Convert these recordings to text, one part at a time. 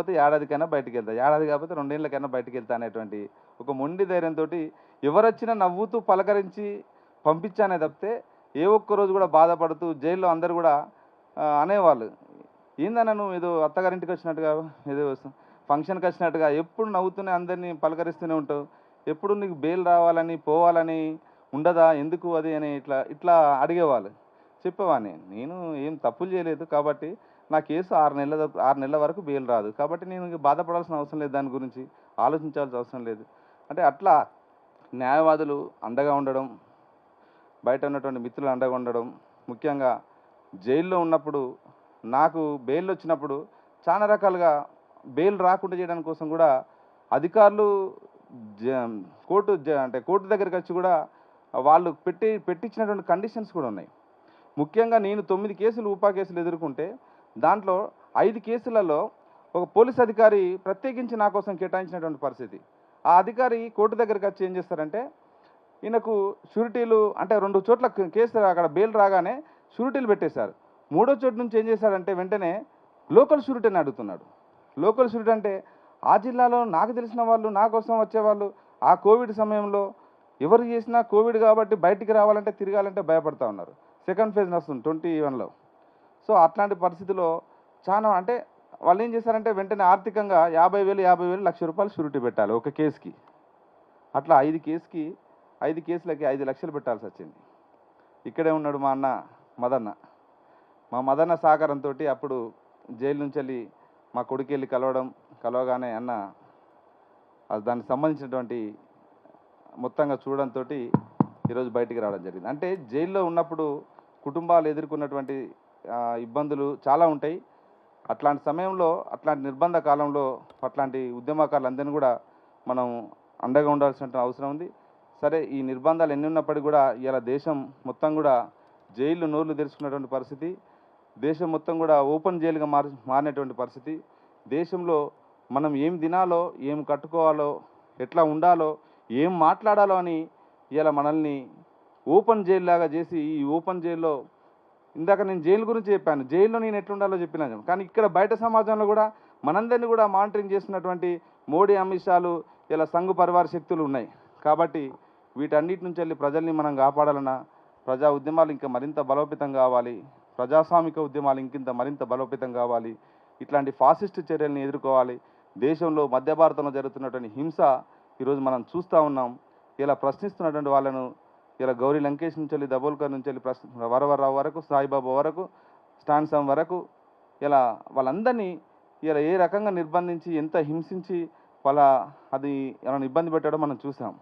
కాకపోతే ఏడాదికైనా బయటికెళ్తా, ఏడాది కాకపోతే 2 ఏళ్ళకైనా బయటికెళ్తా అనేటువంటి ఒక మొండి ధైర్యంతోటి ఎవరొచ్చినా నవ్వుతూ పలకరించి పంపించానే తప్పితే, ఏ ఒక్కరోజు కూడా బాధపడుతూ జైల్లో అందరూ కూడా అనేవాళ్ళు. ఏందన్నా నువ్వు ఏదో అత్తగారింటికి వచ్చినట్టుగా, ఏదో ఫంక్షన్‌కి వచ్చినట్టుగా ఎప్పుడు నవ్వుతూనే అందరిని పలకరిస్తూనే ఉంటావు. ఎప్పుడు నీకు బెయిల్ రావాలని, పోవాలని ఉండదా? ఎందుకు అది అని ఇట్లా ఇట్లా అడిగేవాళ్ళు. చెప్పేవాడిని. నేను ఏం తప్పులు చేయలేదు కాబట్టి నా కేసు 6 నెలల వరకు బెయిల్ రాదు. కాబట్టి నేను ఇంక బాధపడాల్సిన అవసరం లేదు దాని గురించి. ఆలోచించాల్సిన అవసరం లేదు. అంటే అట్లా న్యాయవాదులు అండగా ఉండడం, బయట ఉన్నటువంటి మిత్రులు అండగా ఉండడం, ముఖ్యంగా జైల్లో ఉన్నప్పుడు నాకు బెయిల్ వచ్చినప్పుడు చాలా రకాలుగా బెయిల్ రాకుండా చేయడం కోసం కూడా అధికారులు జ అంటే కోర్టు దగ్గరికి వచ్చి కూడా వాళ్ళు పెట్టించినటువంటి కండిషన్స్ కూడా ఉన్నాయి. ముఖ్యంగా నేను 9 కేసులు ఊపా కేసులు ఎదుర్కొంటే దాంట్లో 5 కేసులలో ఒక పోలీస్ అధికారి ప్రత్యేకించి నా కోసం కేటాయించినటువంటి పరిస్థితి. ఆ అధికారి కోర్టు దగ్గరికి వచ్చి ఏం చేస్తారంటే, ఈయనకు షూరిటీలు అంటే 2 చోట్ల కేసు అక్కడ బెయిల్ రాగానే షూరిటీలు పెట్టేశారు. మూడో చోటు నుంచి ఏం చేశాడంటే వెంటనే లోకల్ షూరిటీని అడుగుతున్నాడు. లోకల్ షూరిటీ అంటే ఆ జిల్లాలో నాకు తెలిసిన వాళ్ళు, నా కోసం వచ్చేవాళ్ళు, ఆ కోవిడ్ సమయంలో ఎవరు చేసినా కోవిడ్ కాబట్టి బయటికి రావాలంటే, తిరగాలంటే భయపడతా ఉన్నారు. సెకండ్ ఫేజ్ నడుస్తుంది 21లో. సో అట్లాంటి పరిస్థితిలో చాలా అంటే వాళ్ళు ఏం చేశారంటే వెంటనే ఆర్థికంగా 50,000, 50,000, ₹1,00,000 షూరిటీ పెట్టాలి ఒక కేసుకి. అట్లా 5 కేసులకి 5,00,000 పెట్టాల్సొచ్చింది. ఇక్కడే ఉన్నాడు మా అన్న మదన్న. మా మదన్న సహకారంతోటి అప్పుడు జైలు నుంచెళ్ళి మా కొడుకెళ్ళి కలవగానే అన్న దానికి సంబంధించినటువంటి మొత్తంగా చూడడంతోటి ఈరోజు బయటికి రావడం జరిగింది. అంటే జైల్లో ఉన్నప్పుడు కుటుంబాలు ఎదుర్కొన్నటువంటి ఇబ్బందులు చాలా ఉంటాయి. అట్లాంటి సమయంలో, అట్లాంటి నిర్బంధ కాలంలో అట్లాంటి ఉద్యమకారులందరినీ కూడా మనం అండగా ఉండాల్సిన అవసరం ఉంది. సరే, ఈ నిర్బంధాలు ఎన్ని ఉన్నప్పటికీ కూడా ఇవాళ దేశం మొత్తం కూడా జైళ్ళు నోర్లు తెరుచుకున్నటువంటి పరిస్థితి, దేశం మొత్తం కూడా ఓపెన్ జైలుగా మారినటువంటి పరిస్థితి. దేశంలో మనం ఏం తినాలో, ఏం కట్టుకోవాలో, ఎట్లా ఉండాలో, ఏం మాట్లాడాలో అని ఇవాళ మనల్ని ఓపెన్ జైలు లాగా చేసి, ఈ ఓపెన్ జైల్లో ఇందాక నేను జైలు గురించి చెప్పాను, జైల్లో నేను ఎట్లుండాలో చెప్పినాను. కానీ ఇక్కడ బయట సమాజంలో కూడా మనందరినీ కూడా మానిటరింగ్ చేస్తున్నటువంటి మోడీ, అమిత్ షాలు ఇలా సంఘ్ పరివార శక్తులు ఉన్నాయి. కాబట్టి వీటన్నిటి నుంచి వెళ్ళి ప్రజల్ని మనం కాపాడాలన్నా ప్రజా ఉద్యమాలు ఇంకా మరింత బలోపేతం కావాలి, ప్రజాస్వామిక ఉద్యమాలు ఇంకింత మరింత బలోపేతం కావాలి, ఇట్లాంటి ఫాసిస్ట్ చర్యల్ని ఎదుర్కోవాలి. దేశంలో మధ్య భారతంలో జరుగుతున్నటువంటి హింస ఈరోజు మనం చూస్తూ ఉన్నాం. ఇలా ప్రశ్నిస్తున్నటువంటి వాళ్ళను ఇలా గౌరీ లంకేష్ నుంచి వెళ్ళి, దబోల్కర్ నుంచి వెళ్ళి వరవరరావు వరకు, సాయిబాబా వరకు, స్టాన్సమ్ వరకు ఇలా వాళ్ళందరినీ ఇలా ఏ రకంగా నిర్బంధించి, ఎంత హింసించి అది వాళ్ళని ఇబ్బంది పెట్టడం మనం చూసాం.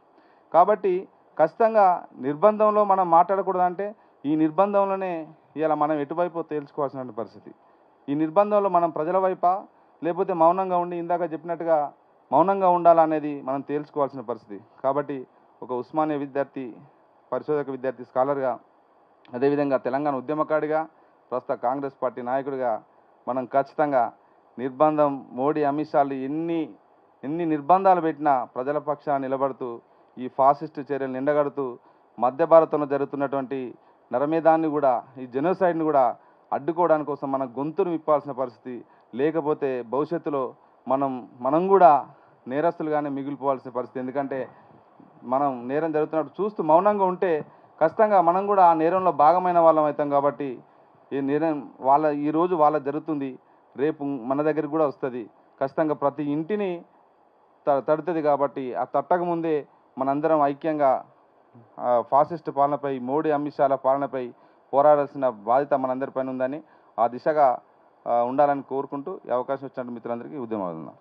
కాబట్టి ఖచ్చితంగా నిర్బంధంలో మనం మాట్లాడకూడదంటే ఈ నిర్బంధంలోనే ఇలా మనం ఎటువైపు తేల్చుకోవాల్సిన పరిస్థితి. ఈ నిర్బంధంలో మనం ప్రజల వైపా లేకపోతే మౌనంగా ఉండి ఇందాక చెప్పినట్టుగా మౌనంగా ఉండాలనేది మనం తేల్చుకోవాల్సిన పరిస్థితి. కాబట్టి ఒక ఉస్మానియా విద్యార్థి, పరిశోధక విద్యార్థి, స్కాలర్గా, అదేవిధంగా తెలంగాణ ఉద్యమకాడిగా, ప్రస్తుత కాంగ్రెస్ పార్టీ నాయకుడిగా మనం ఖచ్చితంగా నిర్బంధం, మోడీ, అమిత్ షాలు ఎన్ని నిర్బంధాలు పెట్టినా ప్రజల పక్షాన నిలబడుతూ ఈ ఫాసిస్ట్ చర్యలను ఎండగడుతూ మధ్య భారతంలో జరుగుతున్నటువంటి నరమేధాన్ని కూడా, ఈ జెనోసైడ్ని కూడా అడ్డుకోవడానికి కోసం మన గొంతును విప్పాల్సిన పరిస్థితి. లేకపోతే భవిష్యత్తులో మనం కూడా నేరస్తులుగానే మిగిలిపోవాల్సిన పరిస్థితి. ఎందుకంటే మనం నేరం జరుగుతున్నప్పుడు చూస్తూ మౌనంగా ఉంటే ఖచ్చితంగా మనం కూడా ఆ నేరంలో భాగమైన వాళ్ళం అవుతాం. కాబట్టి ఈ నేరం ఈరోజు వాళ్ళ జరుగుతుంది, రేపు మన దగ్గరికి కూడా వస్తుంది. ఖచ్చితంగా ప్రతి ఇంటిని తడుతుంది. కాబట్టి ఆ తట్టకముందే మనందరం ఐక్యంగా ఫాసిస్ట్ పాలనపై, మోడీ, అమిత్ షాల పాలనపై పోరాడాల్సిన బాధ్యత మనందరిపైన ఉందని, ఆ దిశగా ఉండాలని కోరుకుంటూ ఈ అవకాశం ఇచ్చిన మిత్రులందరికీ ఉద్యమం.